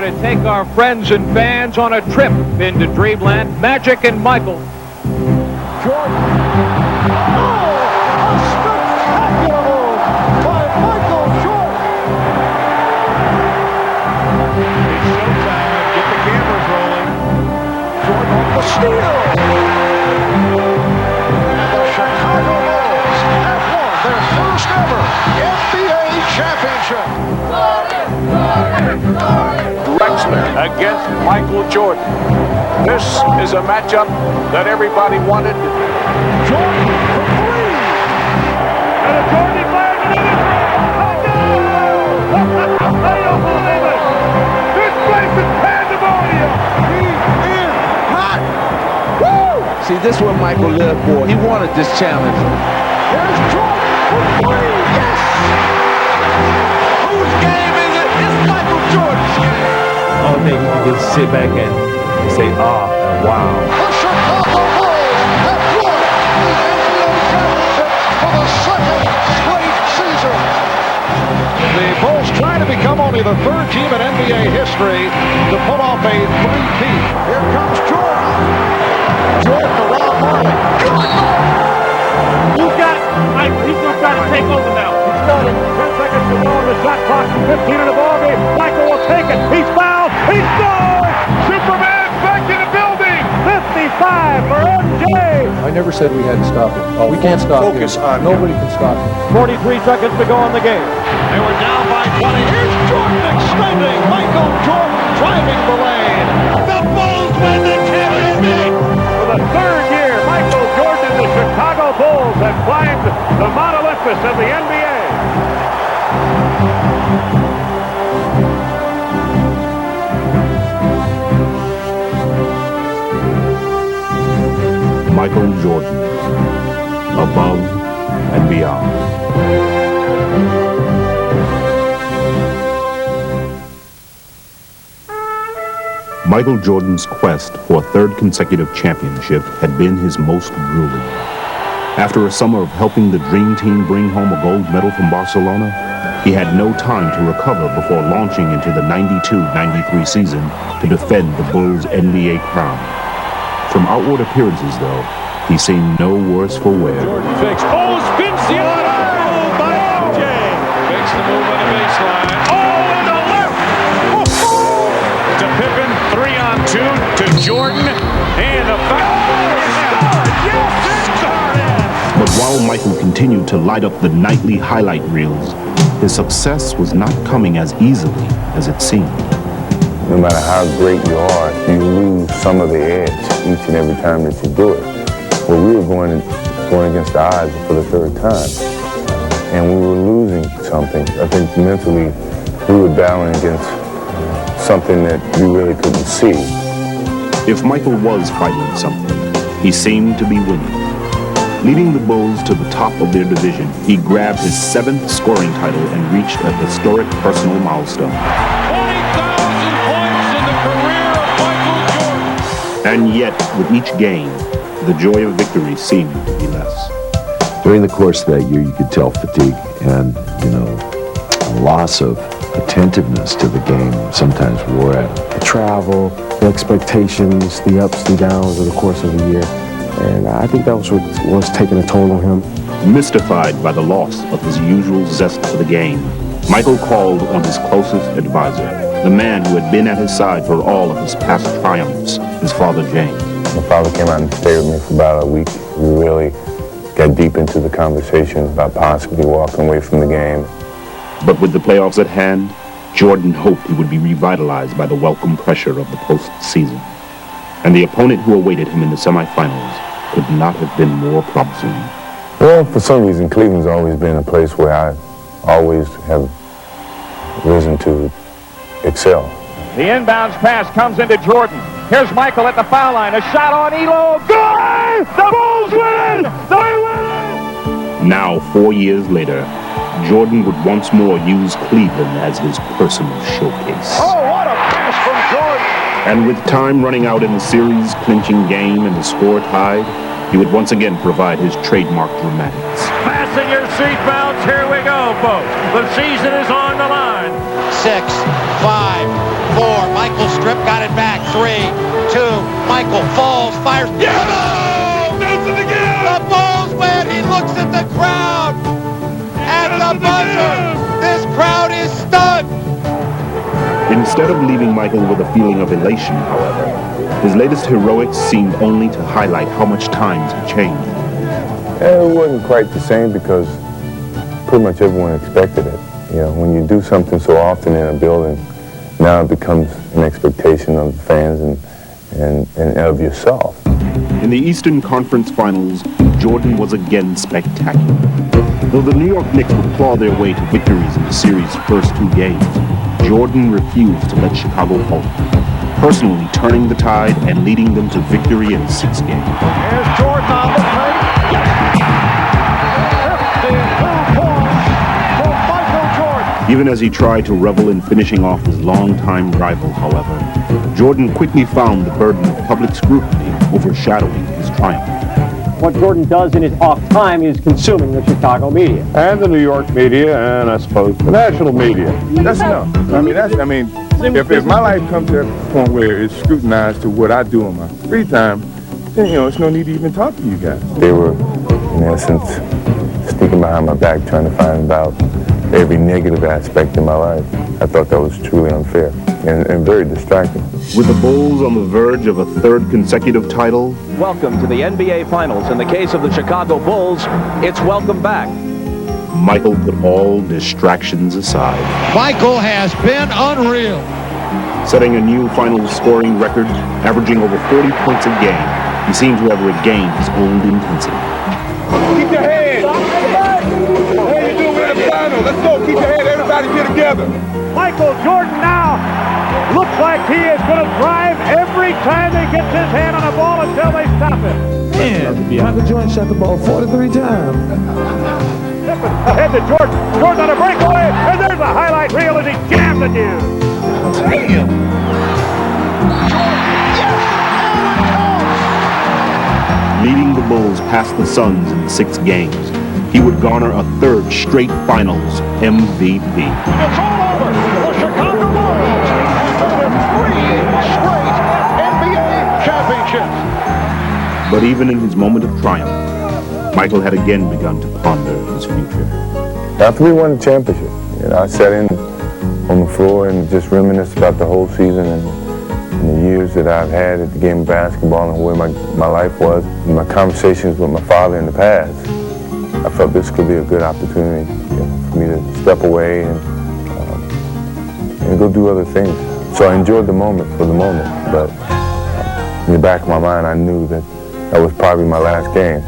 going to take our friends and fans on a trip into Dreamland. Magic and Michael. Jordan. Oh, a spectacular move by Michael Jordan. It's showtime. Get the cameras rolling. Jordan on the steal. The Chicago Bulls have won their first ever NBA championship. Drexler against Michael Jordan. This is a matchup that everybody wanted. Jordan for three. And a Jordan fires it in. I don't believe it. This place is pandemonium. He is hot. Woo! See, this is what Michael lived for. He wanted this challenge. Here's Jordan for three. Yes! Whose game is it? It's Michael Jordan's game. All day you can just sit back and say, ah, and wow. The Chicago Bulls have won the NBA championship for the second straight season. The Bulls try to become only the third team in NBA history to pull off a three-peat. Here comes Jordan. Jordan around Marley. He's got Michael. He's going to try to take over now. He started 10 seconds to go on the shot clock. 15 in the ballgame. Michael will take it. He's fouled. He scores. Superman back in the building. 55 for MJ. I never said we had to stop it. We can't stop him. Nobody can stop him. 43 seconds to go in the game. They were down by 20. Here's Jordan extending. Michael Jordan driving the lane. The Bulls win the championship. For the third year, Michael Jordan and the Chicago Bulls have climbed the Mount Olympus of the NBA. Michael Jordan, above and beyond. Michael Jordan's quest for a third consecutive championship had been his most grueling. After a summer of helping the Dream Team bring home a gold medal from Barcelona, he had no time to recover before launching into the 92-93 season to defend the Bulls' NBA crown. From outward appearances, though, he seemed no worse for wear. Jordan fakes. Oh, spins the other move by MJ. Makes the move on the baseline. Oh, and the left. To Pippen, 3-on-2 to Jordan, and a foul. Yes, it started. But while Michael continued to light up the nightly highlight reels, his success was not coming as easily as it seemed. No matter how great you are, you lose some of the edge each and every time that you do it. Well, we were going against the odds for the third time, and we were losing something. I think mentally we were battling against something that we really couldn't see. If Michael was fighting something, he seemed to be winning. Leading the Bulls to the top of their division, he grabbed his 7th scoring title and reached a historic personal milestone. 20,000 points in the career of Michael Jordan. And yet, with each game, the joy of victory seemed to be less. During the course of that year, you could tell fatigue and, a loss of attentiveness to the game sometimes wore at him. The travel, the expectations, the ups and downs of the course of the year. And I think that was what was taking a toll on him. Mystified by the loss of his usual zest for the game, Michael called on his closest advisor, the man who had been at his side for all of his past triumphs, his father James. My father came out and stayed with me for about a week. We really got deep into the conversation about possibly walking away from the game. But with the playoffs at hand, Jordan hoped he would be revitalized by the welcome pressure of the postseason. And the opponent who awaited him in the semifinals could not have been more promising. Well, for some reason, Cleveland's always been a place where I always have risen to excel. The inbounds pass comes into Jordan. Here's Michael at the foul line. A shot on Elo. Good! The Bulls win! They win! Now, 4 years later, Jordan would once more use Cleveland as his personal showcase. Oh, what a pass from Jordan! And with time running out in the series-clinching game and the score tied, he would once again provide his trademark dramatics. Fasten your seatbelts. Here we go, folks. The season is on the line. 6, 5, 4. Michael Strip got it back. 3, 2. Michael falls, fires. Yellow! Makes it again! The Bulls win! He looks at the crowd! At the buzzer! This crowd is stunned! Instead of leaving Michael with a feeling of elation, however, his latest heroics seemed only to highlight how much times had changed. It wasn't quite the same because pretty much everyone expected it. You know, when you do something so often in a building, now it becomes an expectation of the fans and of yourself. In the Eastern Conference Finals, Jordan was again spectacular. Though the New York Knicks would claw their way to victories in the series' first 2 games, Jordan refused to let Chicago falter, personally turning the tide and leading them to victory in 6 games. Here's Jordan on the plate. 52 points for Michael Jordan. Even as he tried to revel in finishing off his longtime rival, however, Jordan quickly found the burden of public scrutiny overshadowing his triumph. What Jordan does in his off time is consuming the Chicago media. And the New York media, and I suppose the national media. That's enough. If my life comes to that point where it's scrutinized to what I do in my free time, then, it's no need to even talk to you guys. They were, in essence, sneaking behind my back trying to find out every negative aspect in my life. I thought that was truly unfair and very distracting. With the Bulls on the verge of a 3rd consecutive title, welcome to the NBA Finals. In the case of the Chicago Bulls, it's welcome back. Michael put all distractions aside. Michael has been unreal. Setting a new final scoring record, averaging over 40 points a game, he seemed to have regained his old intensity. Keep your head. What you doing in the final? Let's go. Keep your head. Everybody get together. Michael Jordan now looks like he is going to drive every time he gets his hand on a ball until they stop it. Man, Michael Jordan shot the ball 43 times. Ahead to Jordan. Jordan on a breakaway, and there's a highlight reel as he jammed the dude. Damn! Leading the Bulls past the Suns in 6 games, he would garner a 3rd straight Finals MVP. It's all over. The Chicago Bulls with 3 straight NBA championships. But even in his moment of triumph, Michael had again begun to ponder his future. After we won the championship, I sat in on the floor and just reminisced about the whole season and the years that I've had at the game of basketball and where my life was, and my conversations with my father in the past. I felt this could be a good opportunity for me to step away and go do other things. So I enjoyed the moment for the moment, but in the back of my mind, I knew that was probably my last game,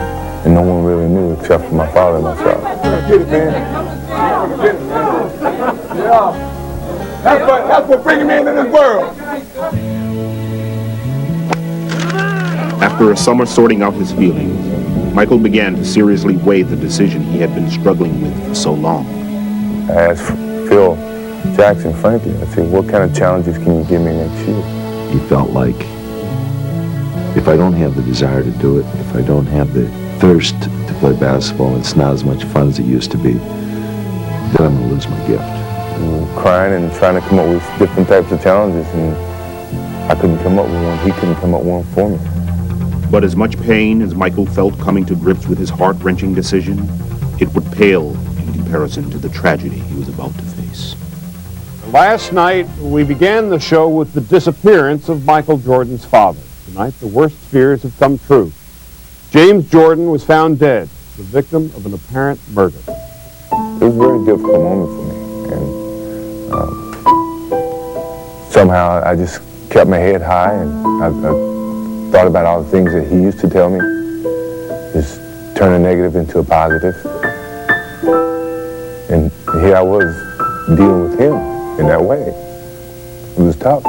and no one really knew except for my father and myself. Get it, man. Yeah. That's what bringing me into this world. After a summer sorting out his feelings, Michael began to seriously weigh the decision he had been struggling with for so long. I asked Phil Jackson, frankly, I said, what kind of challenges can you give me next year? He felt like if I don't have the desire to do it, if I don't have the thirst to play basketball, it's not as much fun as it used to be, then I'm going to lose my gift. Crying and trying to come up with different types of challenges, and I couldn't come up with one. He couldn't come up with one for me. But as much pain as Michael felt coming to grips with his heart-wrenching decision, it would pale in comparison to the tragedy he was about to face. Last night, we began the show with the disappearance of Michael Jordan's father. Tonight, the worst fears have come true. James Jordan was found dead, the victim of an apparent murder. It was a very difficult moment for me, and somehow I just kept my head high, and I thought about all the things that he used to tell me, just turn a negative into a positive. And here I was dealing with him in that way. It was tough.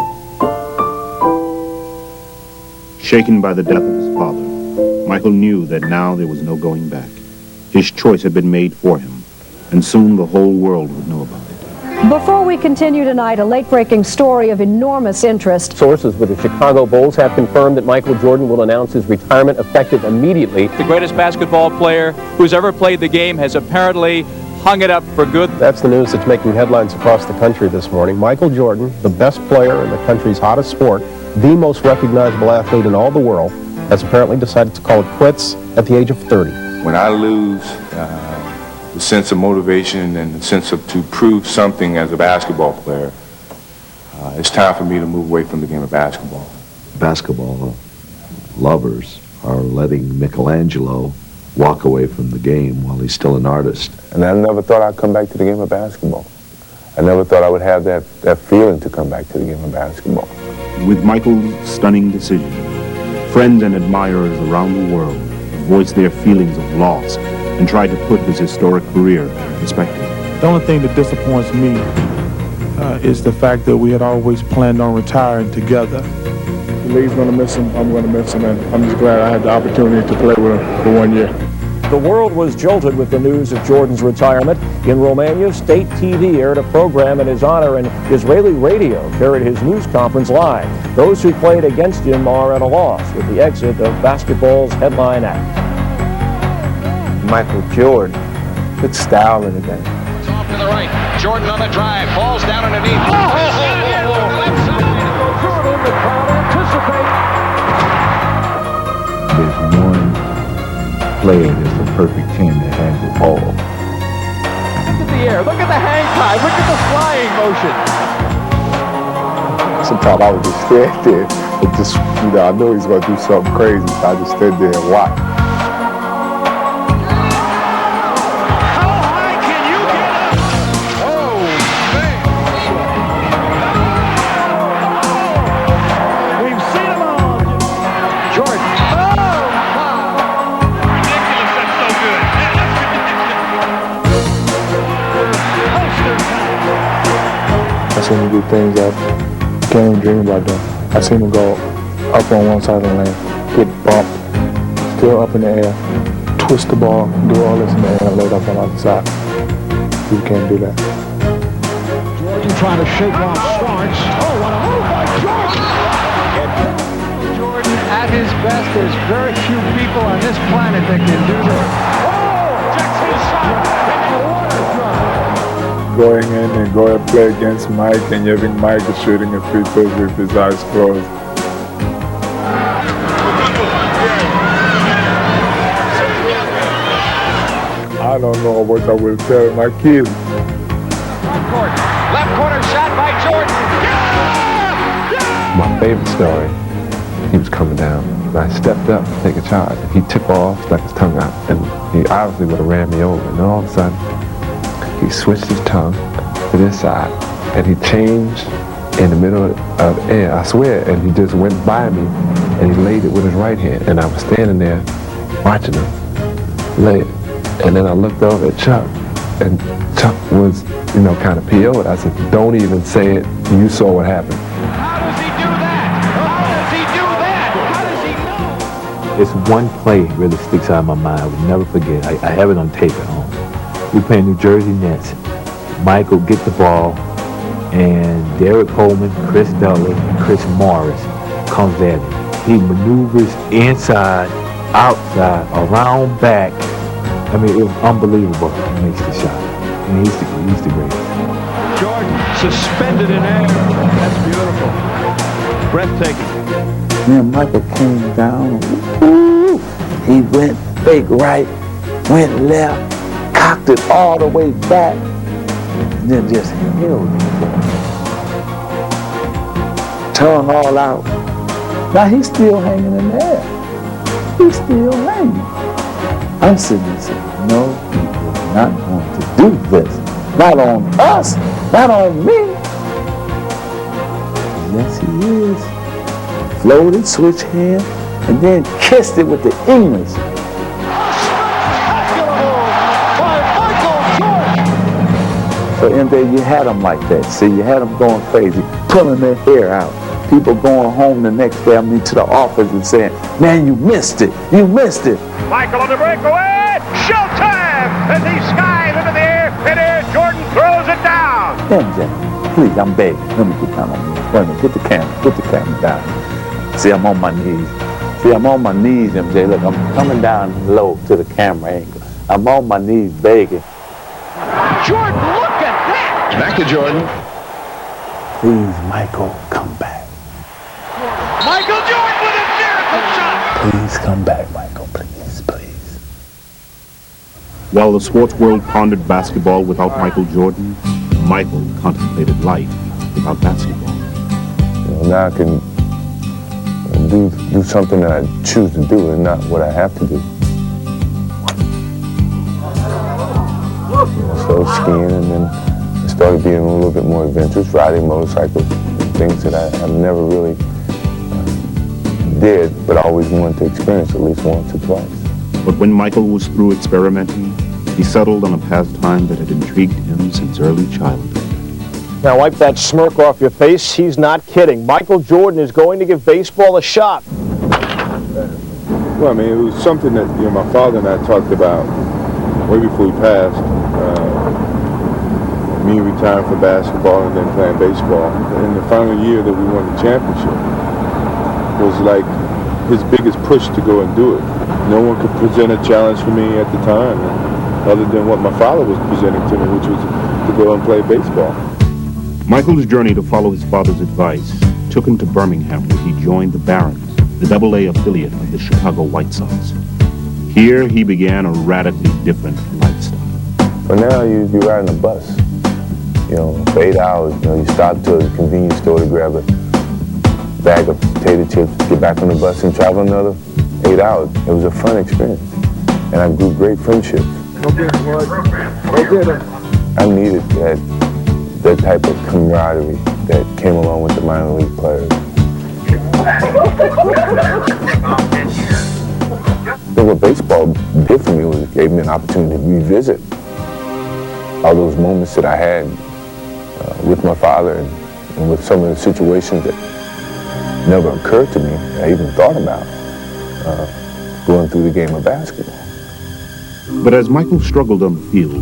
Shaken by the death of his father, Michael knew that now there was no going back. His choice had been made for him, and soon the whole world would know about it. Before we continue tonight, a late-breaking story of enormous interest. Sources with the Chicago Bulls have confirmed that Michael Jordan will announce his retirement effective immediately. The greatest basketball player who's ever played the game has apparently hung it up for good. That's the news that's making headlines across the country this morning. Michael Jordan, the best player in the country's hottest sport, the most recognizable athlete in all the world, has apparently decided to call it quits at the age of 30. When I lose the sense of motivation and the sense of to prove something as a basketball player, it's time for me to move away from the game of basketball. Basketball lovers are letting Michelangelo walk away from the game while he's still an artist. And I never thought I'd come back to the game of basketball. I never thought I would have that feeling to come back to the game of basketball. With Michael's stunning decision, friends and admirers around the world voiced their feelings of loss and tried to put his historic career in perspective. The only thing that disappoints me is the fact that we had always planned on retiring together. The league's going to miss him. I'm going to miss him, and I'm just glad I had the opportunity to play with him for 1 year. The world was jolted with the news of Jordan's retirement. In Romania, state TV aired a program in his honor, and Israeli radio carried his news conference live. Those who played against him are at a loss with the exit of basketball's headline act. Michael Jordan, good style in the game. It's off to the right. Jordan on the drive. Falls down underneath. Jordan, the crowd anticipate. There's one player that's the perfect team that has the ball. Look at the air. Look at the hang time. Look at the flying motion. Sometimes I would just stand there and just, I know he's going to do something crazy, so I just stand there and watch. I've seen him do things that you can't even dream about doing. I've seen him go up on one side of the lane, get bumped, still up in the air, twist the ball, do all this in the air, and lay it up on the other side. You can't do that. Jordan trying to shake off Starks. Oh, what a move by Jordan! Jordan at his best. There's very few people on this planet that can do that. Oh! Jackson shot! And the water drive. Going in and going to play against Mike, and you think Mike is shooting a free throw with his eyes closed. I don't know what I will tell my kids. Left corner shot by Jordan. My favorite story, he was coming down, and I stepped up to take a charge, and he took off, stuck his tongue out, and he obviously would have ran me over, and all of a sudden, he switched his tongue to this side, and he changed in the middle of the air, I swear, and he just went by me, and he laid it with his right hand, and I was standing there watching him lay it, and then I looked over at Chuck, and Chuck was, kind of PO'd. I said, don't even say it, you saw what happened. How does he do that? How does he do that? How does he know? It's one play that really sticks out of my mind. I would never forget. I have it on tape at home. We playing New Jersey Nets. Michael get the ball, and Derek Coleman, Chris Dudley, and Chris Morris comes at him. He maneuvers inside, outside, around, back. I mean, it was unbelievable. He makes the shot. And he's the greatest. Jordan suspended in air. That's beautiful. Breathtaking. Then Michael came down. Woo! He went fake right, went left, cocked it all the way back, and then just held it. Tongue all out. Now he's still hanging in there. He's still hanging. I'm sitting there saying, no, he is not going to do this. Not on us, not on me. Yes, he is. Floated, switch hand, and then kissed it with the English. So MJ, you had them like that. See, you had them going crazy, pulling their hair out. People going home the next day, to the office and saying, man, you missed it. You missed it. Michael on the breakaway. Showtime! As he skies into the air, Jordan throws it down. MJ, please, I'm begging. Let me get down on me. Wait a minute, put the camera down. See, I'm on my knees. MJ. Look, I'm coming down low to the camera angle. I'm on my knees begging. Jordan, look at that! Back to Jordan. Please, Michael, come back. Michael Jordan with a miracle shot! Please come back, Michael. Please, please. While the sports world pondered basketball without Michael Jordan, Michael contemplated life without basketball. Now I can do something that I choose to do and not what I have to do. So skiing, and then I started being a little bit more adventurous, riding motorcycles, things that I never really did, but I always wanted to experience at least once or twice. But when Michael was through experimenting, he settled on a pastime that had intrigued him since early childhood. Now wipe that smirk off your face. He's not kidding. Michael Jordan is going to give baseball a shot. Well, I mean, it was something that my father and I talked about way before he passed. Me retiring for basketball and then playing baseball. In the final year that we won the championship was like his biggest push to go and do it. No one could present a challenge for me at the time, other than what my father was presenting to me, which was to go and play baseball. Michael's journey to follow his father's advice took him to Birmingham, where he joined the Barons, the AA affiliate of the Chicago White Sox. Here he began a radically different lifestyle. But now you're riding a bus. For 8 hours, you stop to a convenience store to grab a bag of potato chips, get back on the bus and travel another 8 hours. It was a fun experience. And I grew great friendships. I needed that type of camaraderie that came along with the minor league players. But what baseball did for me was it gave me an opportunity to revisit all those moments that I had with my father and with some of the situations that never occurred to me, I even thought about going through the game of basketball. But as Michael struggled on the field,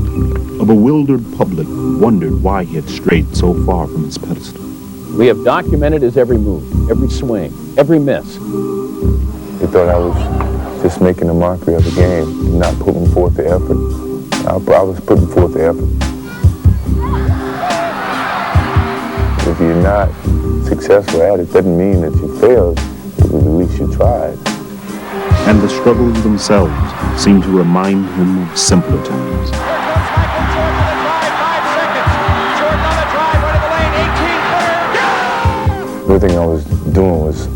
a bewildered public wondered why he had strayed so far from his pedestal. We have documented his every move, every swing, every miss. They thought I was just making a mockery of the game and not putting forth the effort. I was putting forth the effort. If you're not successful at it, doesn't mean that you failed. It was at least you tried. And the struggles themselves seemed to remind him of simpler times. Everything I was doing was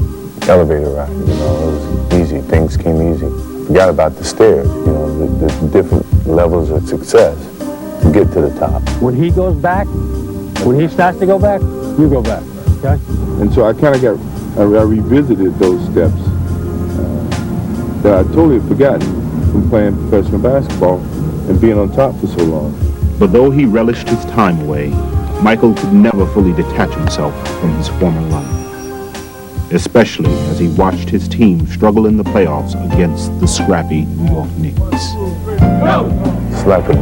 elevator ride. It was easy. Things came easy. Forgot about the stairs. The different levels of success to get to the top. When he goes back, when he starts to go back, you go back. Okay. And so I kind of I revisited those steps that I totally had forgotten from playing professional basketball and being on top for so long. But though he relished his time away, Michael could never fully detach himself from his former life, especially as he watched his team struggle in the playoffs against the scrappy New York Knicks. It's like a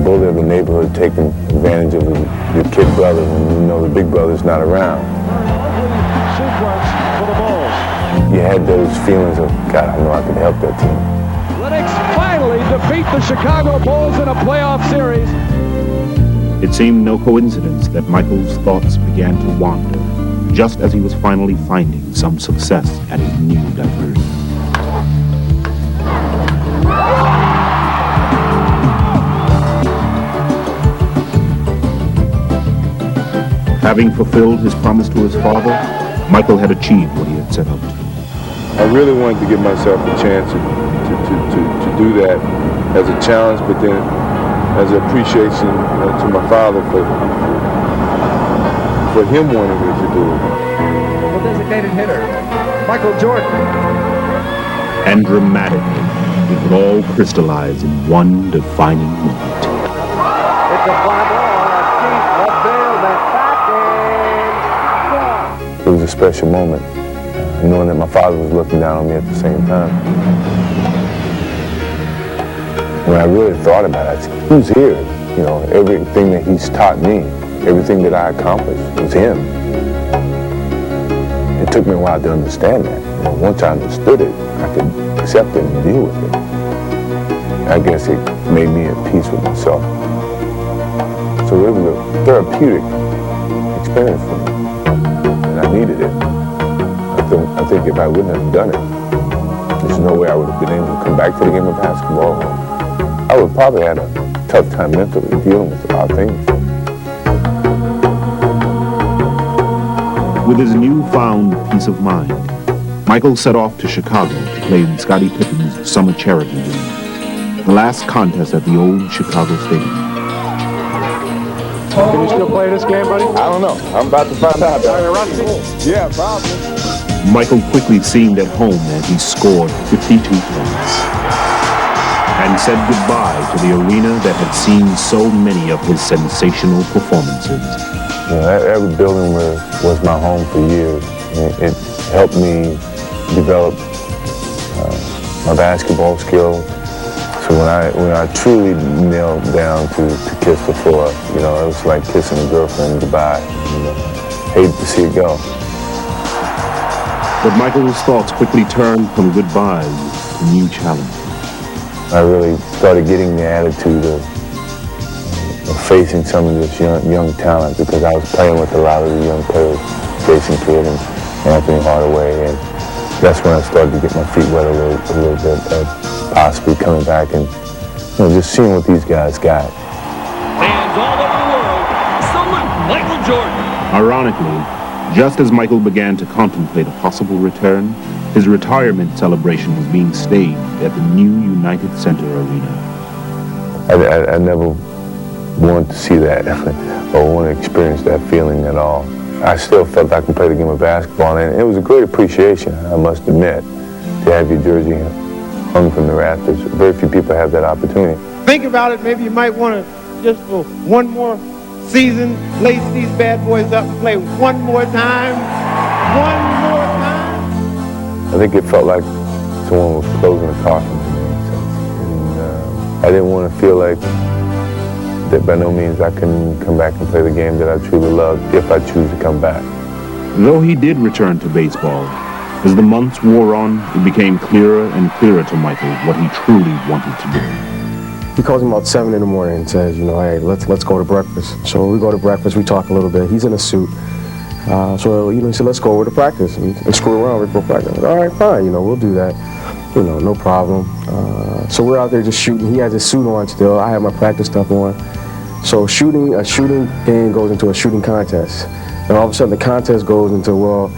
bully of the neighborhood taking advantage of your kid brother when the big brother's not around. Sequence for the Bulls. You had those feelings of, God, I know I can help that team. Lennox finally defeat the Chicago Bulls in a playoff series. It seemed no coincidence that Michael's thoughts began to wander just as he was finally finding some success at his new diversion. Having fulfilled his promise to his father, Michael had achieved what he had set out to. I really wanted to give myself a chance to do that as a challenge, but then as an appreciation to my father for him wanting me to do it. The designated hitter, Michael Jordan. And dramatically, it would all crystallize in one defining moment. It's a fly ball, deep left field, that's It was a special moment, knowing that my father was looking down on me at the same time. When I really thought about it, I said, who's here? Everything that he's taught me, everything that I accomplished was him. It took me a while to understand that. Once I understood it, I could accept it and deal with it. I guess it made me at peace with myself. So it was a therapeutic experience for me, and I needed it. I think if I wouldn't have done it, there's no way I would have been able to come back to the game of basketball. I would probably had a tough time mentally dealing with a lot of things. With his newfound peace of mind, Michael set off to Chicago to play in Scottie Pippen's summer charity game, the last contest at the old Chicago Stadium. Can you still play this game, buddy? I don't know. I'm about to find out. Are you rusty? Yeah, probably. Michael quickly seemed at home as he scored 52 points and said goodbye to the arena that had seen so many of his sensational performances. You know, every building was my home for years. It helped me develop my basketball skills. So when I truly knelt down to kiss the floor, you know, it was like kissing a girlfriend goodbye. You know, hated to see it go. But Michael's thoughts quickly turned from goodbyes to new challenges. I really started getting the attitude of facing some of this young talent, because I was playing with a lot of the young players, Jason Kidd and Anthony Hardaway, and that's when I started to get my feet wet a little bit of possibly coming back and just seeing what these guys got. Fans all over the world, salute Michael Jordan. Ironically, just as Michael began to contemplate a possible return, his retirement celebration was being staged at the new United Center Arena. I never wanted to see that or want to experience that feeling at all. I still felt I could play the game of basketball, and it was a great appreciation, I must admit, to have your jersey hung from the rafters. Very few people have that opportunity. Think about it, maybe you might want to, just for one more season, lace these bad boys up and play one more time. One more time. I think it felt like someone was closing the coffin to me, in a sense. And I didn't want to feel like that by no means I can come back and play the game that I truly love if I choose to come back. Though he did return to baseball, as the months wore on, it became clearer and clearer to Michael what he truly wanted to do. He calls me about 7 in the morning and says, hey, let's go to breakfast. So we go to breakfast, we talk a little bit. He's in a suit. So he said, let's go over to practice and screw around before practice. All right, fine, we'll do that. No problem. So we're out there just shooting. He has his suit on still. I have my practice stuff on. So a shooting game goes into a shooting contest. And all of a sudden the contest goes into, well,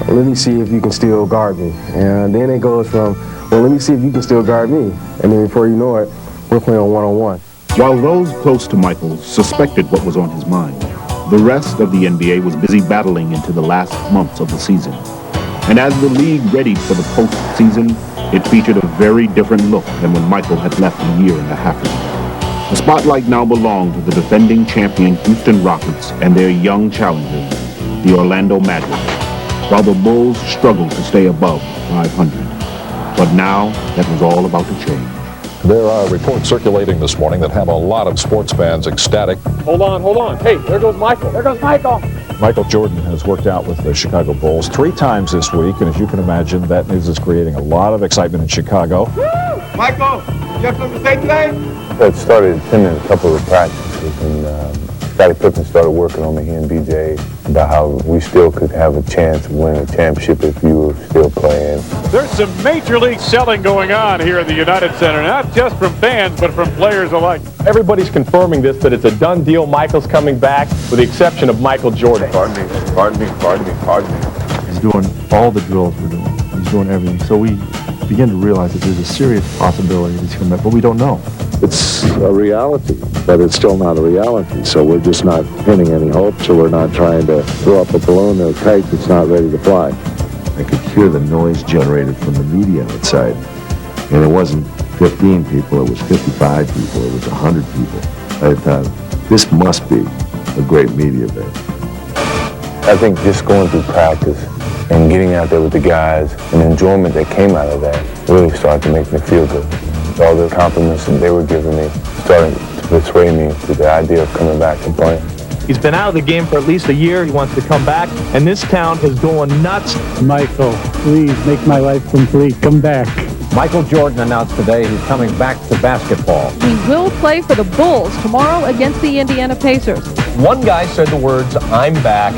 let me see if you can still guard me. And then it goes from, well, let me see if you can still guard me. And then before you know it, we're playing one-on-one. While those close to Michael suspected what was on his mind, the rest of the NBA was busy battling into the last months of the season. And as the league readied for the postseason, it featured a very different look than when Michael had left a year and a half ago. The spotlight now belonged to the defending champion Houston Rockets and their young challengers, the Orlando Magic, while the Bulls struggled to stay above 500. But now, that was all about to change. There are reports circulating this morning that have a lot of sports fans ecstatic. Hold on. Hey, there goes Michael. Michael Jordan has worked out with the Chicago Bulls 3 times this week, and as you can imagine, that news is creating a lot of excitement in Chicago. Woo! Michael, you have something to say today? I started attending a couple of practices, and Scottie Pippen started working on me, he and BJ, about how we still could have a chance of winning a championship if you were still playing. There's some major league selling going on here in the United Center, not just from fans, but from players alike. Everybody's confirming this, that it's a done deal. Michael's coming back, with the exception of Michael Jordan. Pardon me. He's doing all the drills we're doing. He's doing everything. So we begin to realize that there's a serious possibility that he's coming back, but we don't know. It's a reality, but it's still not a reality. So we're just not pinning any hopes, or we're not trying to throw up a balloon or a kite that's not ready to fly. I could hear the noise generated from the media outside. And it wasn't 15 people, it was 55 people, it was 100 people. I thought, this must be a great media event. I think just going through practice and getting out there with the guys and the enjoyment that came out of that really started to make me feel good. All the compliments that they were giving me started to persuade me to the idea of coming back and playing. He's been out of the game for at least a year. He wants to come back, and this town is going nuts. Michael, please make my life complete. Come back. Michael Jordan announced today he's coming back to basketball. He will play for the Bulls tomorrow against the Indiana Pacers. One guy said the words, "I'm back,"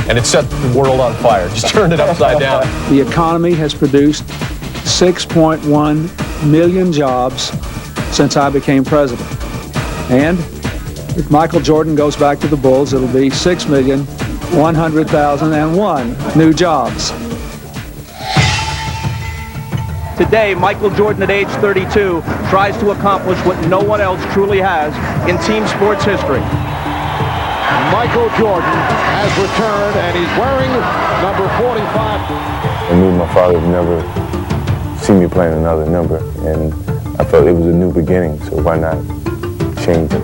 and it set the world on fire. Just turned it upside down. The economy has produced 6.1 million jobs since I became president. And if Michael Jordan goes back to the Bulls, it'll be 6,100,001 new jobs. Today, Michael Jordan, at age 32, tries to accomplish what no one else truly has in team sports history. Michael Jordan has returned, and he's wearing number 45. I knew my father would never see me playing another number, and I felt it was a new beginning, so why not change it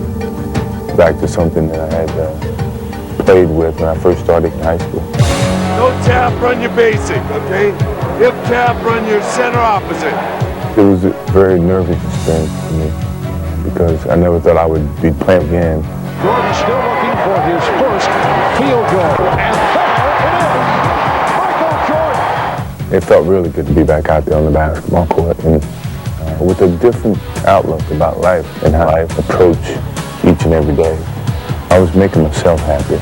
back to something that I had played with when I first started in high school. No tap, run your basic, okay? If tap, run your center opposite. It was a very nervous experience for me because I never thought I would be playing again. Jordan still looking for his first field goal, and there it is, Michael Jordan. It felt really good to be back out there on the basketball court and with a different outlook about life and how I approach each and every day. I was making myself happy.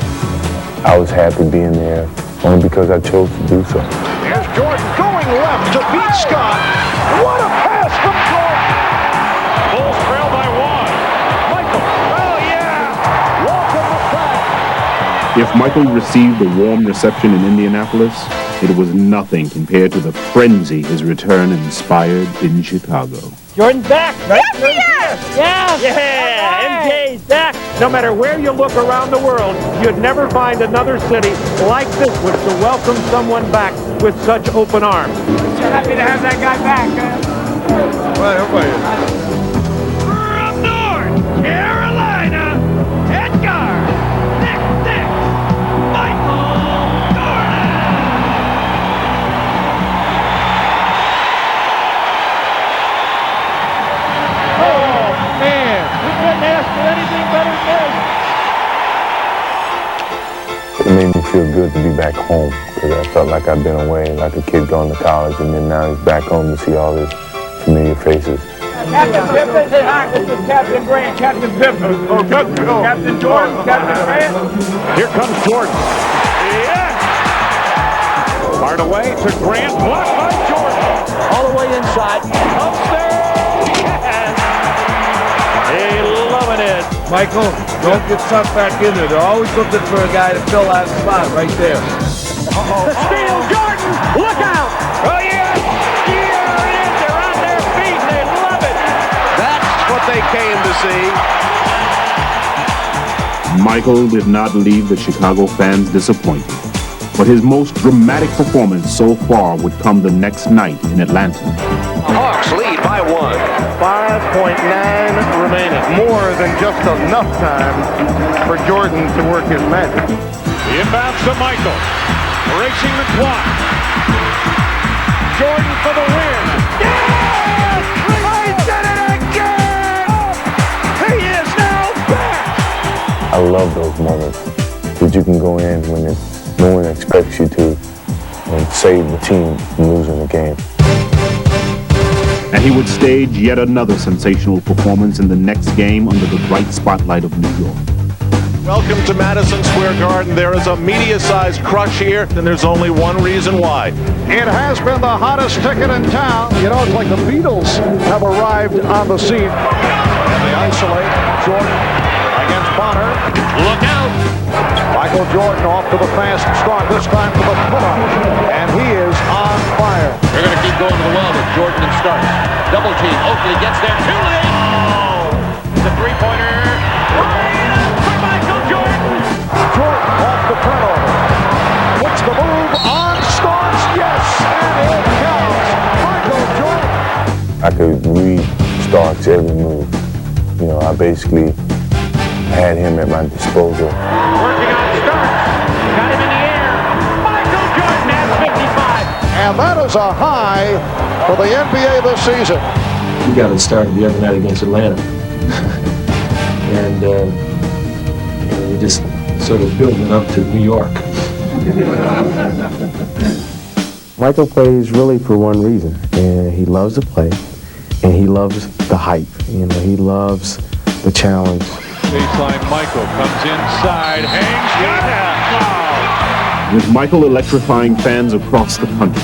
I was happy being there only because I chose to do so. Here's Jordan going left to beat Scott. What a pass from Jordan! Bulls trail by one. Michael, oh yeah! Welcome to fact. If Michael received a warm reception in Indianapolis, it was nothing compared to the frenzy his return inspired in Chicago. Jordan's back, right? Yes, Yeah! MJ's back! No matter where you look around the world, you'd never find another city like this one to welcome someone back with such open arms. So happy to have that guy back, Well, everybody is. From North Carolina, Edgar, Nick, Michael Jordan. Oh, man. We couldn't ask for anything better than this. It made me feel good to be back home because I felt like I'd been away, like a kid going to college, and then now he's back home to see all his familiar faces. Captain Pippen, say hi. This is Captain Grant, Captain Pippen. Oh, Captain Jordan, Captain Grant. Here comes Jordan. Yes! Fired away to Grant. Blocked by Jordan. All the way inside. Upstairs. Yes. Hey, loving it. Michael, don't get sucked back in there. They're always looking for a guy to fill that spot right there. The steal, Jordan. Look out. Oh, yes. Here it is. They're on their feet. They love it. That's what they came to see. Michael did not leave the Chicago fans disappointed, but his most dramatic performance so far would come the next night in Atlanta. Hawks lead by 1. 5.9 remaining. More than just enough time for Jordan to work his magic. The inbounds to Michael. Racing the clock. Jordan for the win. Yes! I did it again! He is now back! I love those moments that you can go in when no one expects you to and save the team from losing the game. And he would stage yet another sensational performance in the next game under the bright spotlight of New York. Welcome to Madison Square Garden. There is a media-sized crush here, and there's only one reason why. It has been the hottest ticket in town. You know, it's like the Beatles have arrived on the scene. And they isolate Jordan against Bonner. Look out! Michael Jordan off to the fast start, this time to the pull-up. And he is on fire. They're going to keep going to the well with Jordan and Starks. Double team. Oakley gets there. Too late. Oh! The three-pointer. For Michael Jordan. Jordan off the turnover. Puts the move on Starks. Yes, and it counts. Michael Jordan. I could read Starks' every move. You know, I basically had him at my disposal. Working on Starks. Got him in the air. Michael Jordan has 55. And that is a high for the NBA this season. We got it started the other night against Atlanta. And we just sort of building up to New York. Michael plays really for one reason, and he loves to play, and he loves the hype. You know, he loves the challenge. Baseline, Michael comes inside, hangs, got it! Wow! With Michael electrifying fans across the country,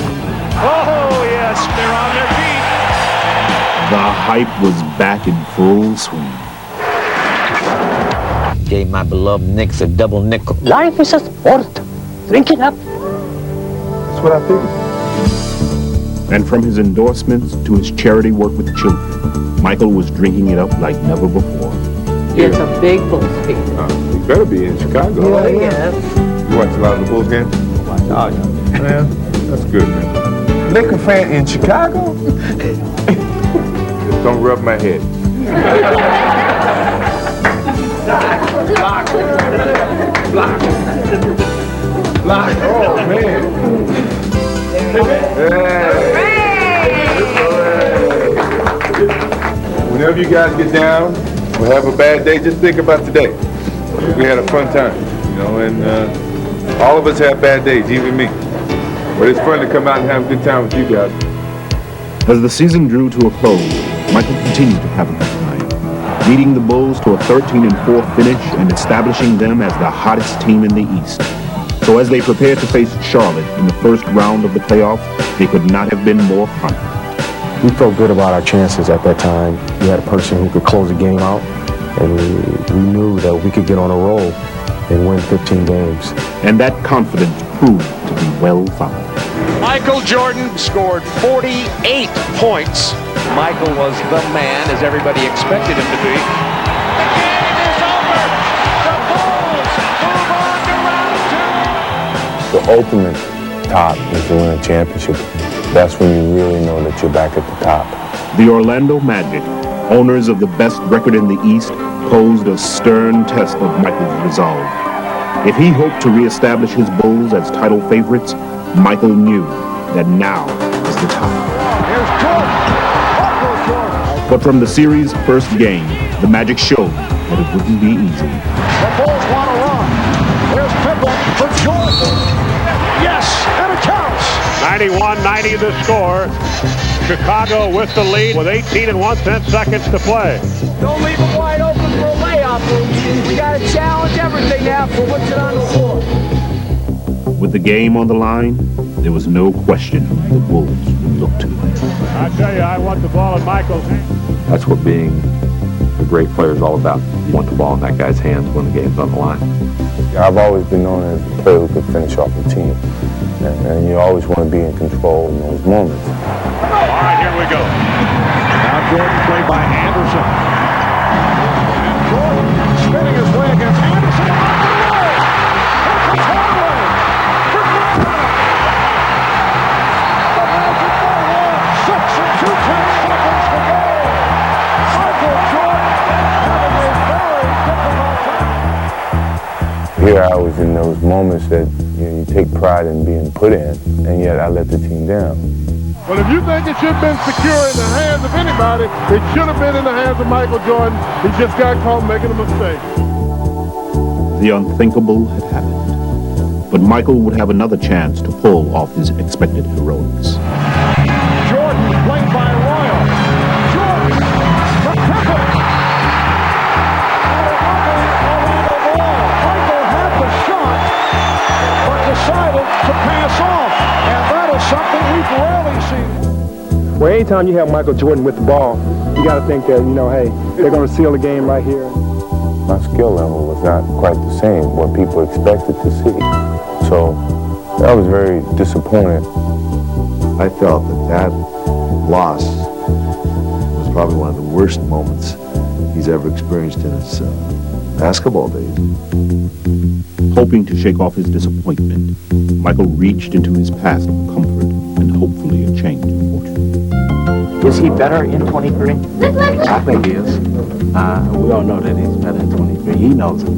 Oh, yes, they're on their feet. the hype was back in full swing. Gave my beloved Knicks a double nickel. Life is a sport. Drink it up. That's what I figured. And from his endorsements to his charity work with children, Michael was drinking it up like never before. It's a big Bulls team. You better be in Chicago. Yes. You watch a lot of the Bulls games? Oh, my God. Man, that's good, man. Laker fan in Chicago? Just don't rub my head. Block. Oh, man. Whenever you guys get down or have a bad day, just think about today. We had a fun time, you know, and all of us have bad days, even me. But it's fun to come out and have a good time with you guys. As the season drew to a close, Michael continued to have a good time, leading the Bulls to a 13-4 finish and establishing them as the hottest team in the East. So as they prepared to face Charlotte in the first round of the playoffs, they could not have been more confident. We felt good about our chances at that time. We had a person who could close the game out, and we knew that we could get on a roll and win 15 games. And that confidence proved to be well-founded. Michael Jordan scored 48 points. Michael was the man, as everybody expected him to be. The game is over. The Bulls move on to round two. The ultimate top is to win a championship. That's when you really know that you're back at the top. The Orlando Magic, owners of the best record in the East, posed a stern test of Michael's resolve. If he hoped to reestablish his Bulls as title favorites, Michael knew that now was the time. Here's Jordan. But from the series' first game, the Magic showed that it wouldn't be easy. The Bulls want to run. Here's Pippen for Jordan. Yes, and it counts. 91-90 the score. Chicago with the lead with 18 1/10 seconds to play. Don't leave it wide open for a layup. We got to challenge everything now for what's it on the floor. With the game on the line, there was no question who the Bulls would look to. I tell you, I want the ball in Michael's hands. That's what being a great player is all about. You want the ball in that guy's hands when the game's on the line. I've always been known as a player who could finish off the team. And you always want to be in control in those moments. All right, here we go. Now Jordan played by Anderson. And Jordan spinning his way against Anderson. Here I was in those moments that you take pride in being put in, and yet I let the team down. Well, if you think it should have been secure in the hands of anybody, it should have been in the hands of Michael Jordan. He just got caught making a mistake. The unthinkable had happened, but Michael would have another chance to pull off his expected heroics. Jordan played by Royal. Jordan from Pippen. Michael had the shot, but decided to pass off, and that is something we've rarely seen. Well, anytime you have Michael Jordan with the ball, you got to think that, hey, they're going to seal the game right here. My skill level was not quite the same, what people expected to see. So I was very disappointed. I felt that loss was probably one of the worst moments he's ever experienced in his basketball days. Hoping to shake off his disappointment, Michael reached into his past for comfort and hopefully a change of fortune. Is he better in 23? I think he is. We all know that he's better in 23. He knows it.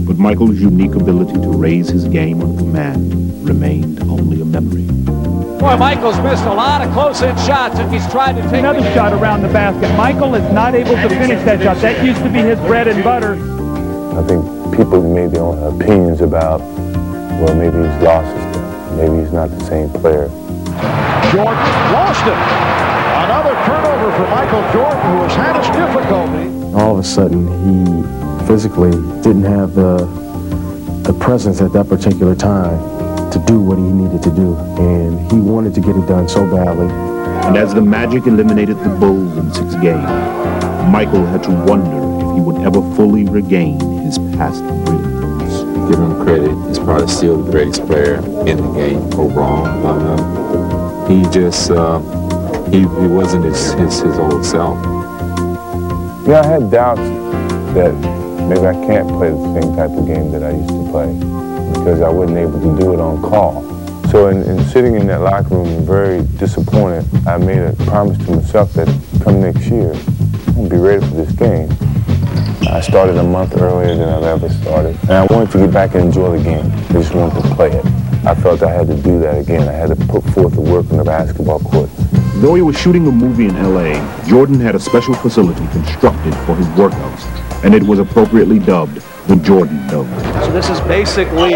But Michael's unique ability to raise his game on command remained only a memory. Boy, Michael's missed a lot of close-in shots if he's tried to take another shot around the basket. Michael is not able to finish that shot. That used to be his bread and butter. I think people made their own opinions about, well, maybe he's lost his stuff. maybe he's not the same player. Jordan lost it. Another turnover for Michael Jordan, who has had his difficulty. All of a sudden, he physically didn't have the presence at that particular time to do what he needed to do. And he wanted to get it done so badly. And as the Magic eliminated the Bulls in 6 games, Michael had to wonder if he would ever fully regain his past brilliance. Give him credit, he's probably still the greatest player in the game overall. He just, he wasn't his old self. Yeah, I had doubts that maybe I can't play the same type of game that I used to play because I wasn't able to do it on call. So in sitting in that locker room, very disappointed, I made a promise to myself that come next year, I'm going to be ready for this game. I started a month earlier than I've ever started, and I wanted to get back and enjoy the game. I just wanted to play it. I felt I had to do that again. I had to put forth the work on the basketball court. Though he was shooting a movie in L.A., Jordan had a special facility constructed for his workouts, and it was appropriately dubbed the Jordan Dome. So this is basically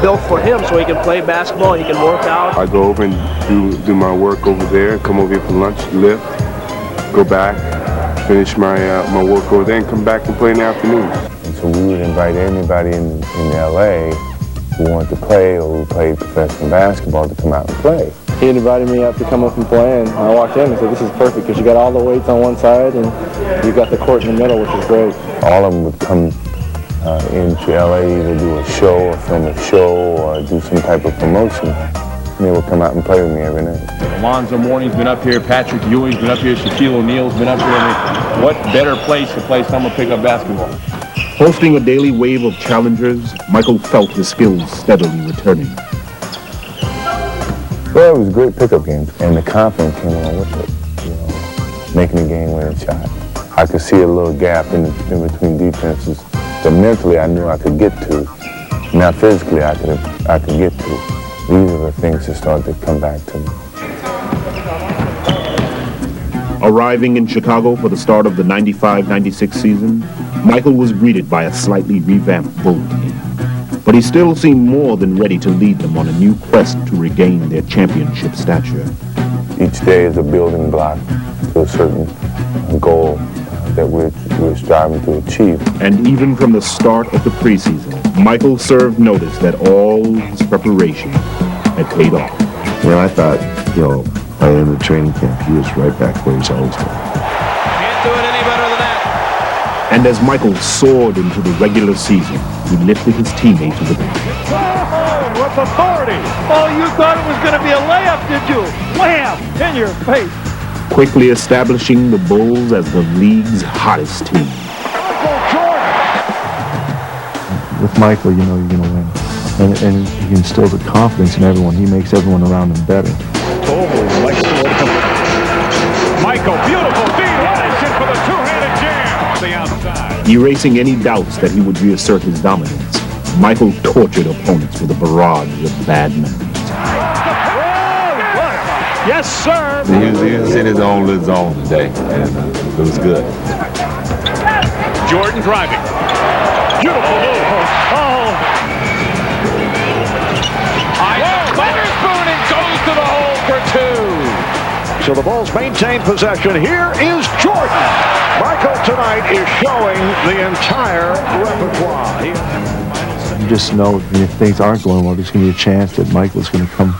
built for him so he can play basketball, he can work out. I go over and do my work over there, come over here for lunch, lift, go back, finish my work over there, and come back and play in the afternoon. And so we would invite anybody in L.A. who wanted to play or who played professional basketball to come out and play. He invited me up to come up and play, and I walked in and said, this is perfect because you got all the weights on one side and you got the court in the middle, which is great. All of them would come into LA, either do a show or film a show or do some type of promotion. And they would come out and play with me every night. Alonzo Mourning's been up here, Patrick Ewing's been up here, Shaquille O'Neal's been up here. I mean, what better place to play summer pickup basketball? Hosting a daily wave of challengers, Michael felt his skills steadily returning. Well, it was great pickup games, and the confidence came along with it. You know, making a game-winning shot. I could see a little gap in between defenses that mentally I knew I could get to. Now physically I could get to. These are the things that started to come back to me. Arriving in Chicago for the start of the 95-96 season, Michael was greeted by a slightly revamped Bull team. But he still seemed more than ready to lead them on a new quest to regain their championship stature. Each day is a building block to a certain goal that we're striving to achieve. And even from the start of the preseason, Michael served notice that all his preparation had paid off. You know, I thought, by the end of the training camp, he was right back where he's always been. Can't do it any better than that. And as Michael soared into the regular season, he lifted his teammate to the bench. With authority. Oh, you thought it was going to be a layup, did you? Wham! In your face. Quickly establishing the Bulls as the league's hottest team. With Michael, you know you're going to win. And he instills the confidence in everyone. He makes everyone around him better. Michael, beautiful feed, Robinson for the two-handed jam. The outside. Erasing any doubts that he would reassert his dominance, Michael tortured opponents with a barrage of bad memories. Yes, sir. He was in his own little zone today, and it was good. Jordan driving. Beautiful move. Witherspoon, and goes to the hole for two. So the Bulls maintain possession. Here is Jordan. Michael tonight is showing the entire repertoire. You just know if things aren't going well, there's going to be a chance that Michael's going to come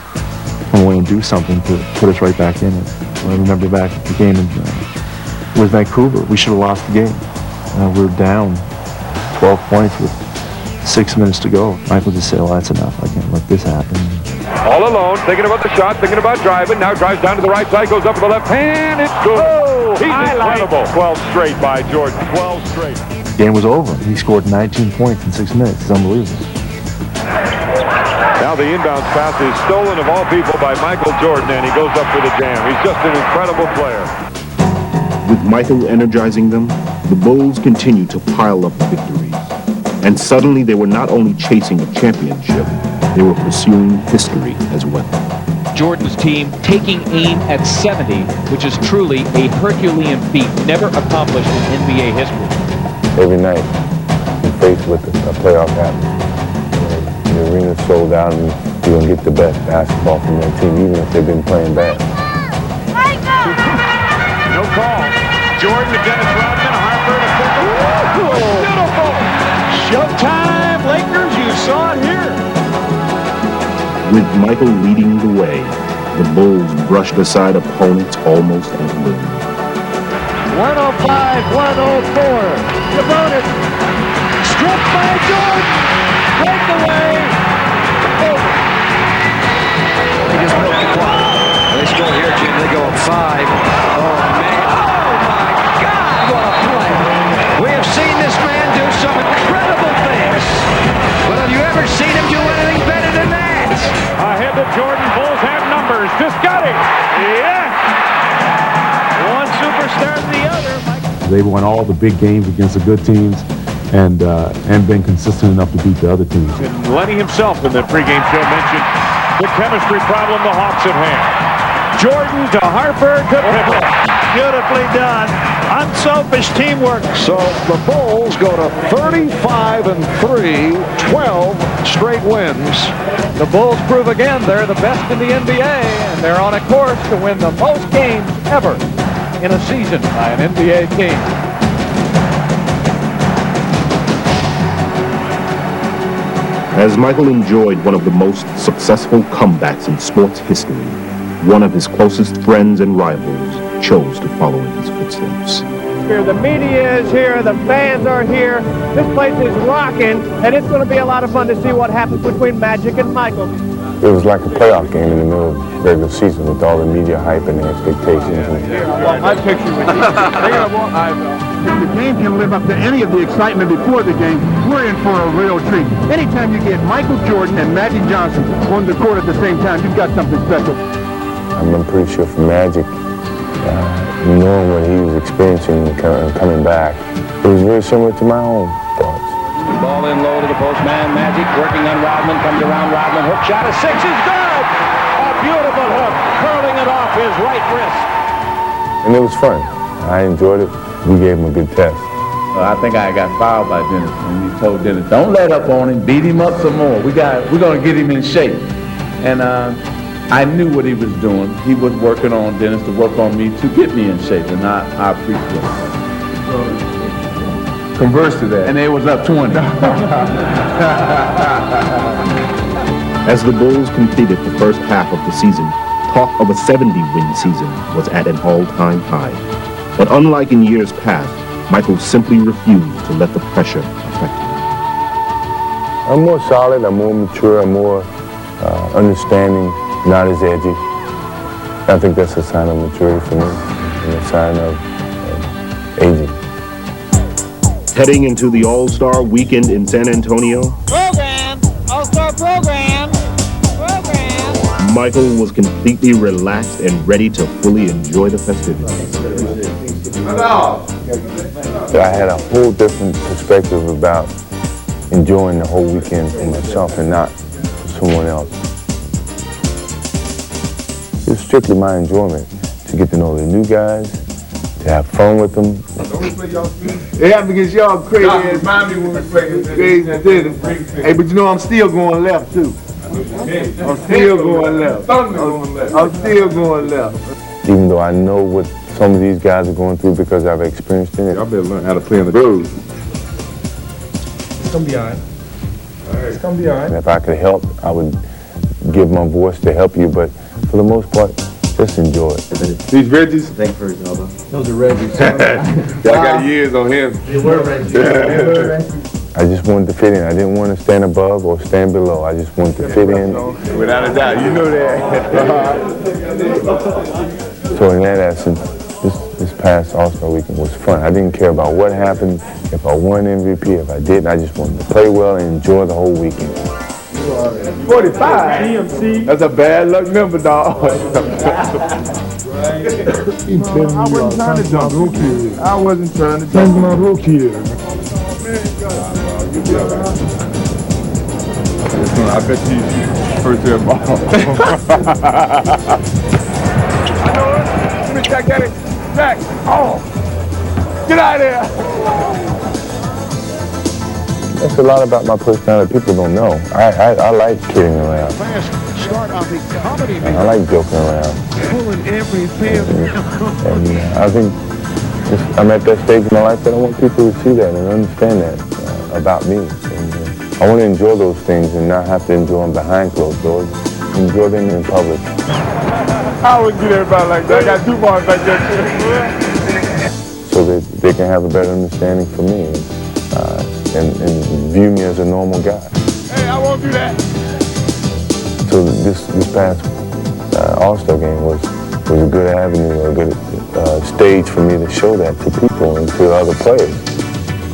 away and do something to put us right back in it. I remember back at the game with Vancouver, we should have lost the game. We were down 12 points with 6 minutes to go. Michael just said, well, that's enough. I can't let this happen. All alone, thinking about the shot, thinking about driving. Now drives down to the right side, goes up to the left hand. It's good. Oh, he's incredible. 12 straight by Jordan. 12 straight. The game was over. He scored 19 points in 6 minutes. It's unbelievable. Now the inbound pass is stolen of all people by Michael Jordan, and he goes up for the jam. He's just an incredible player. With Michael energizing them, the Bulls continued to pile up victories. And suddenly they were not only chasing a championship, they were pursuing history as well. Jordan's team taking aim at 70, which is truly a Herculean feat never accomplished in NBA history. Every night, you're faced with a playoff atmosphere. The arena's sold out, and you you're going to get the best basketball from their team, even if they've been playing bad. No call. Jordan to Dennis Rodman, Harper to Pippen. Beautiful! Showtime, Lakers, you saw it here. With Michael leading the way, the Bulls brushed aside opponents almost at will. 105-104. Sabonis. Stripped by Jordan. Breakaway. Over. They just broke the clock. They score here, Jim. They go up 5. Oh, man. Oh, my God. What a play. We have seen this man do some incredible things. But have you ever seen him do anything better than that? Ahead to Jordan. Bulls have numbers. Just got it. Yeah. One superstar to the other. They've won all the big games against the good teams and been consistent enough to beat the other teams. And Lenny himself in the pregame show mentioned the chemistry problem the Hawks have had. Jordan to Harper to Pippen. Beautifully done. Unselfish teamwork. So the Bulls go to 35-3, 12 straight wins. The Bulls prove again they're the best in the NBA, and they're on a course to win the most games ever in a season by an NBA team. As Michael enjoyed one of the most successful comebacks in sports history, one of his closest friends and rivals chose to follow in his footsteps. Here, the media is here, the fans are here. This place is rocking, and it's going to be a lot of fun to see what happens between Magic and Michael. It was like a playoff game in the middle of regular season with all the media hype and the expectations. I picture with you. If the game can live up to any of the excitement before the game, we're in for a real treat. Anytime you get Michael Jordan and Magic Johnson on the court at the same time, you've got something special. I'm pretty sure for Magic, knowing what he was experiencing and coming back, it was very similar to my own thoughts. Ball in low to the post man. Magic working on Rodman. Comes around Rodman. Hook shot of 6 is good. A beautiful hook. Curling it off his right wrist. And it was fun. I enjoyed it. We gave him a good test. I think I got fouled by Dennis, and he told Dennis, "Don't let up on him. Beat him up some more. We're gonna get him in shape." And I knew what he was doing. He was working on Dennis to work on me to get me in shape, and I appreciate it. Converse to that. And it was up 20. As the Bulls completed the first half of the season, talk of a 70-win season was at an all-time high. But unlike in years past, Michael simply refused to let the pressure affect him. I'm more solid, I'm more mature, I'm more understanding, not as edgy. I think that's a sign of maturity for me and a sign of aging. Heading into the All-Star weekend in San Antonio, Program! All-Star program! Michael was completely relaxed and ready to fully enjoy the festivities. I had a whole different perspective about enjoying the whole weekend for myself and not for someone else. It was strictly my enjoyment to get to know the new guys, to have fun with them. It happened against y'all crazy ass. Remind me when we played crazy. Hey, but you know I'm still going left too. I'm still going left. I'm still going left. Even though I know what some of these guys are going through because I've experienced it. Y'all better learn how to play on the road. It's gonna be all right. It's gonna be all right. And if I could help, I would give my voice to help you, but for the most part, just enjoy it. These Reggies? Thank you for it, Elba. Those are Reggies. Y'all got years on him. They were Reggies. I just wanted to fit in. I didn't want to stand above or stand below. I just wanted to fit in. Without a doubt, you know that. So in that essence, this past All-Star weekend was fun. I didn't care about what happened, if I won MVP, if I didn't. I just wanted to play well and enjoy the whole weekend. 45? That's a bad luck number, dog. I wasn't trying to jump rookie. I wasn't trying to jump my rookie. I bet you first year ball. I know it. Let me check at it. Jack. Oh. Get out of there. That's a lot about my personality people don't know. I like kidding around. start on the comedy meter. I like joking around. Pulling everything. And I think I'm at that stage in my life that I want people to see that and understand that about me. And, I want to enjoy those things and not have to enjoy them behind closed doors. Enjoy them in public. I wouldn't get everybody like that. I got 2 bars like that. So that they can have a better understanding for me and view me as a normal guy. Hey, I won't do that. So this past All-Star game was a good avenue, a good stage for me to show that to people and to other players.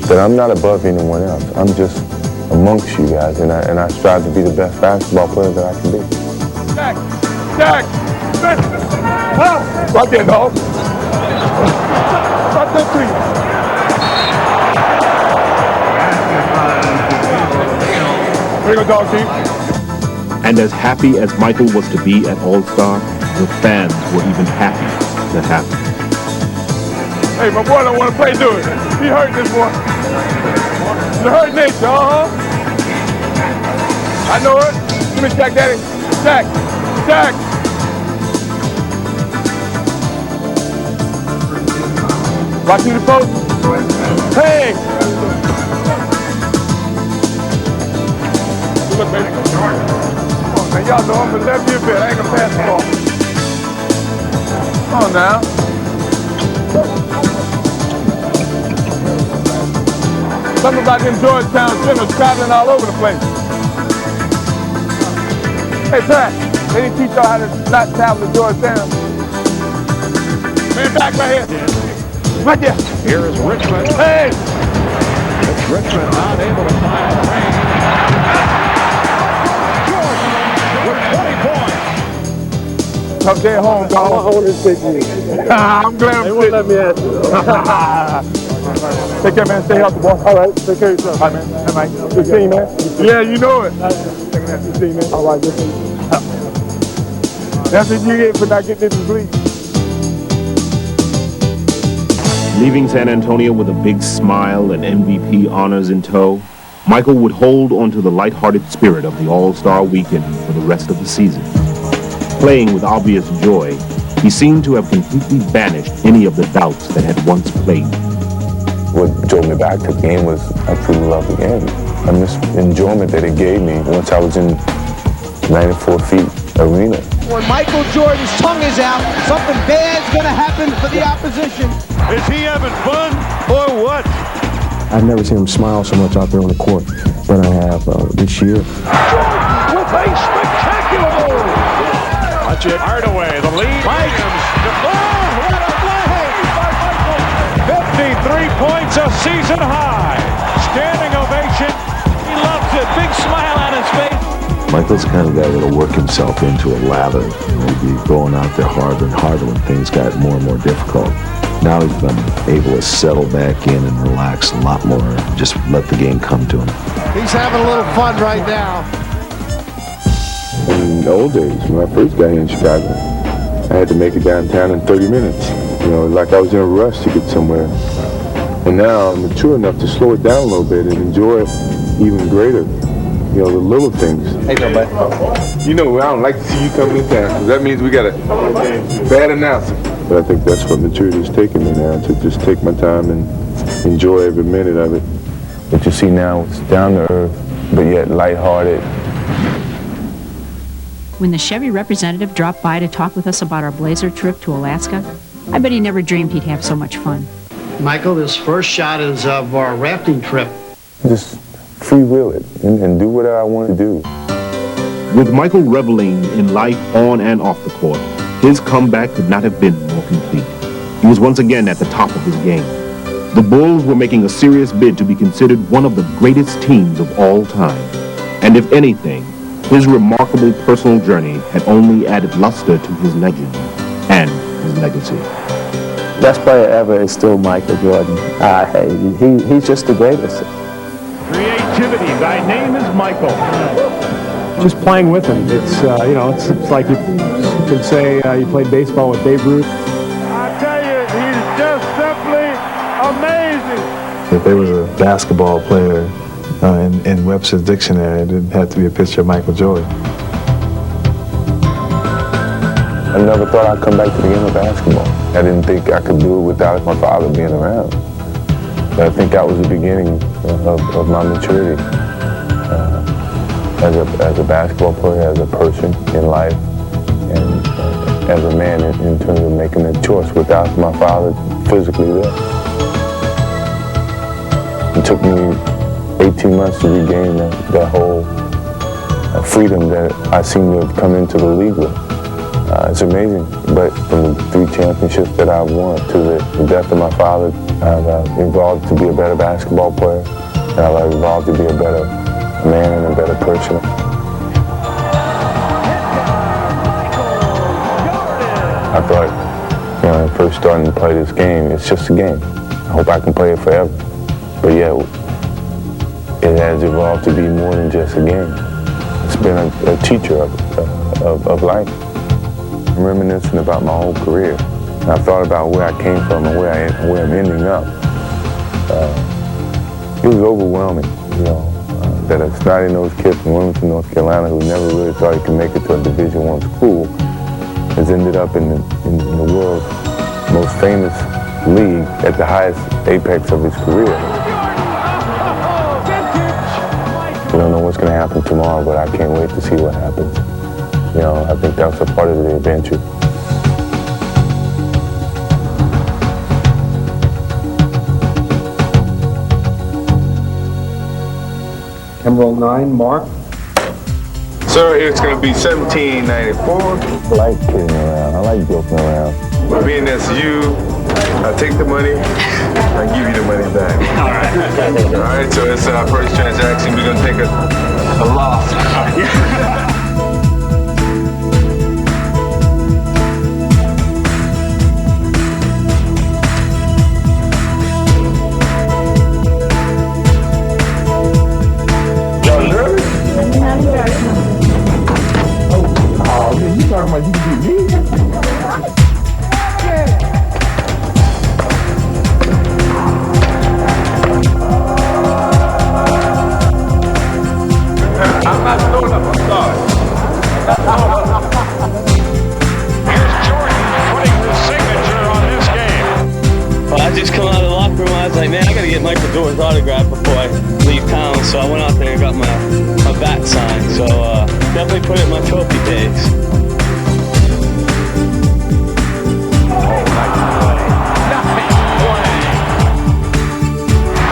That I'm not above anyone else. I'm just amongst you guys, and I strive to be the best basketball player that I can be. Jack! Right there, dog. Right there, three. There you go, dog team. And as happy as Michael was to be at All-Star, the fans were even happy to have him. Hey, my boy don't want to play, do it. He hurt this one. You hurt nature, I know it. Give me Jack, Daddy. Jack. Right through the post. Hey. Look, baby. Come on, man. Y'all know I'm gonna left you a bit. I ain't gonna pass the ball. Come on now. Something about them Georgetown Sinners traveling all over the place. Hey, Pat, they didn't teach y'all how to not travel to Georgetown. Man, back right here. Right there. Here is Richmond. Hey! It's Richmond not able to find the range. Jordan with 20 points. Tough day at home, dog. How old is Big G? I'm glad I'm They won't let me ask you. Take care, man. Stay healthy, boy. All right. Take care of yourself. All right, man. Hey, Mike. Good seeing you, man. Yeah, you know it. Good seeing you, man. All right, good seeing you. That's what you get for not getting this bleed. Leaving San Antonio with a big smile and MVP honors in tow, Michael would hold onto the lighthearted spirit of the All-Star weekend for the rest of the season. Playing with obvious joy, he seemed to have completely banished any of the doubts that had once plagued him. What drove me back to the game was I truly loved the game. I miss the enjoyment that it gave me once I was in 94 feet arena. When Michael Jordan's tongue is out, something bad's going to happen for the opposition. Is he having fun or what? I've never seen him smile so much out there on the court than I have this year. Jordan with a spectacular goal. Watch it. Hardaway, the lead. Williams. What a play! 53 points, a season high. Standing ovation. He loves it. Big smile on his face. Michael's the kind of guy that'll work himself into a lather. He'd be going out there harder and harder when things got more and more difficult. Now he's been able to settle back in and relax a lot more and just let the game come to him. He's having a little fun right now. In the old days, when I first got here in Chicago, I had to make it downtown in 30 minutes. You know, like I was in a rush to get somewhere. And now I'm mature enough to slow it down a little bit and enjoy it even greater. You know, the little things. Hey, buddy. You know, I don't like to see you coming in town, because that means we got a bad announcer. But I think that's what maturity has taken me now, to just take my time and enjoy every minute of it. What you see now is down to earth, but yet lighthearted. When the Chevy representative dropped by to talk with us about our Blazer trip to Alaska, I bet he never dreamed he'd have so much fun. Michael, this first shot is of our rafting trip. Just freewheel it and do what I want to do. With Michael reveling in life on and off the court, his comeback could not have been more complete. He was once again at the top of his game. The Bulls were making a serious bid to be considered one of the greatest teams of all time. And if anything, his remarkable personal journey had only added luster to his legend and his legacy. Best player ever is still Michael Jordan. He's just the greatest. Creativity. Thy name is Michael. Just playing with him. It's it's like you could say you played baseball with Babe Ruth. I tell you, he's just simply amazing. If there was a basketball player in Webster's dictionary, it didn't have to be a picture of Michael Jordan. I never thought I'd come back to the game of basketball. I didn't think I could do it without my father being around. But I think that was the beginning of my maturity as a basketball player, as a person in life, and as a man in terms of making a choice without my father physically there. It took me 18 months to regain that whole freedom that I seem to have come into the league with. It's amazing, but from the 3 championships that I've won to the death of my father, I've evolved to be a better basketball player, and I've evolved to be a better man and a better person. I thought, when I first started to play this game, it's just a game. I hope I can play it forever. But yet, it has evolved to be more than just a game. It's been a teacher of life. I'm reminiscing about my whole career. And I thought about where I came from and where I'm ending up. It was overwhelming, that a snotty-nosed kid from Wilmington, North Carolina, who never really thought he could make it to a Division I school, has ended up in the world's most famous league at the highest apex of his career. We don't know what's going to happen tomorrow, but I can't wait to see what happens. I think that's a part of the adventure. Emerald 9, Mark. Sir, it's going to be 1794. I like kidding around. I like joking around. But being that's you, I take the money, I give you the money back. All right. All right, so it's our first transaction. We're going to take a loss. You talking about you can beat me? I'm not throwing up, I'm sorry. Here's Jordan putting the signature on this game. Well, I just come out of the locker room, I was like, man, I got to get Michael Jordan's autograph before I leave town. So I went out there and got my bat signed. So definitely put it in my trophy case.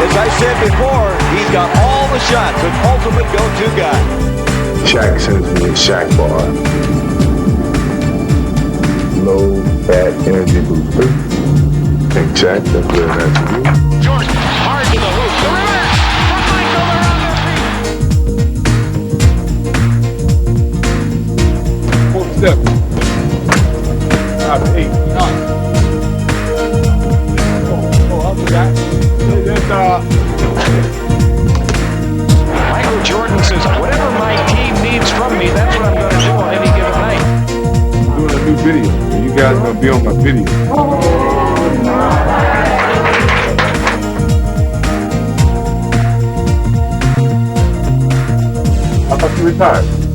As I said before, he's got all the shots, an ultimate go-to guy. Shaq sends me a Shaq bar. Low fat energy booster. Think Shaq, that's very nice of you. Jordan, hard to the hoop. The reverse from Michael, they're on their feet. 4 steps. 5, 8, 9. Oh, up to that. Michael Jordan says, whatever my team needs from me, that's what I'm going to do on any given night. I'm doing a new video. You guys are going to be on my video. I thought you retired.